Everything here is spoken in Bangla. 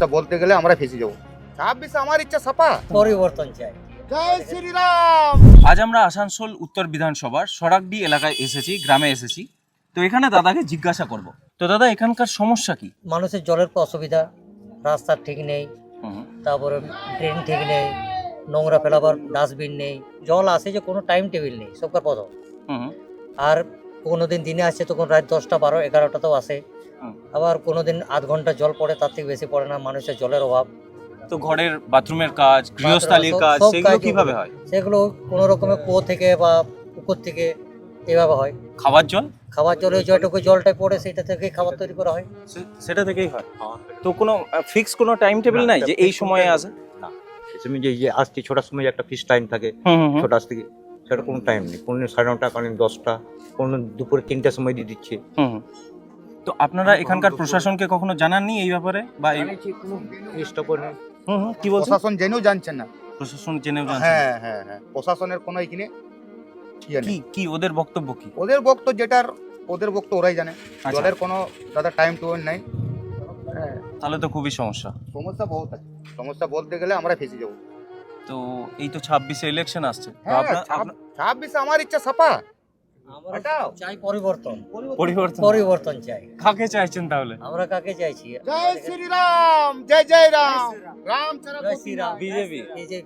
সমস্যা বলতে গেলে আমরা ফেসে যাবো। 26 আমার ইচ্ছা ছাপা। পরিবর্তন চাই। জয় শ্রীরাম। আজ আমরা আসানসোল উত্তর বিধানসভার সরাকডি এলাকায় এসেছি, গ্রামে এসেছি। তো এখানে দাদাকে জিজ্ঞাসা করব, তো দাদা এখানকার সমস্যা কি? মানুষের জলের অসুবিধা, রাস্তা ঠিক নেই, তারপরে ড্রেন ঠিক নেই, নোংরা ফেলাবার ডাস্টবিন নেই, জল আসে যে কোনো টাইম টেবিল নেই, সবকার প্রথম। আর কোনো দিন দিনে আসছে তখন রাত 10টা 12 11টাতেও আসে, আবার কোনো দিন আধ ঘন্টা জল পড়ে, তার থেকে বেশি পড়ে না। মানুষের জলের অভাব। তো ঘরের বাথরুমের কাজ, গৃহস্থালির কাজ, সব সেগুলো কাজ কিভাবে হয়? সেগুলো কোনো রকমের কুয়ো থেকে বা পুকুর থেকে এভাবে হয়। খাবার জল? খাবার জলে যেটুকু জলটাই পড়ে সেটা থেকেই খাবার তৈরি করা হয়। সেটা থেকেই হয়। তো কোনো ফিক্স কোনো টাইম টেবিল নাই যে এই সময়ে আসে? না, তুমি যে আসছি 6টার সময় একটা ফিক্স টাইম থাকে, 6টা থেকে সেটা কোনো টাইম নেই। কোনো 9:30, কোনো 10টা, কোনো দুপুরে 3টার সময় দিয়ে দিচ্ছে। তো আপনারা এখানকার প্রশাসনকে কখনো জানাননি এই ব্যাপারে? বা কোনো চেষ্টা করে না। কি বলছেন? প্রশাসন জেনেও জানছেন না। প্রশাসন জেনেও জানছে না? হ্যাঁ হ্যাঁ হ্যাঁ, প্রশাসনের কোনো এখানে ইয়ে নেই। কি ওদের বক্তব্য কি? ওদের বক্তব্য ওরাই জানে। আচ্ছা। জলের কোনো দাদা টাইম টেবিল নাই। হ্যাঁ, তাহলে তো খুবই সমস্যা। সমস্যা বহুত আছে। সমস্যা বলতে গেলে আমরা ফেসে যাবো। তো এই তো 26-এ ইলেকশন আসছে, তো হ্যাঁ, আপনার 26 আমার ইচ্ছা ছাপা। আমরা হটাও। চাই পরিবর্তন। পরিবর্তন চাই। কাকে চাইছেন তাহলে? আমরা কাকে চাইছি? জয় শ্রীরাম, জয় জয় রাম, রাম ছাড়া জয় গতি শ্রীরাম। নাই। বিজেপি। এই যে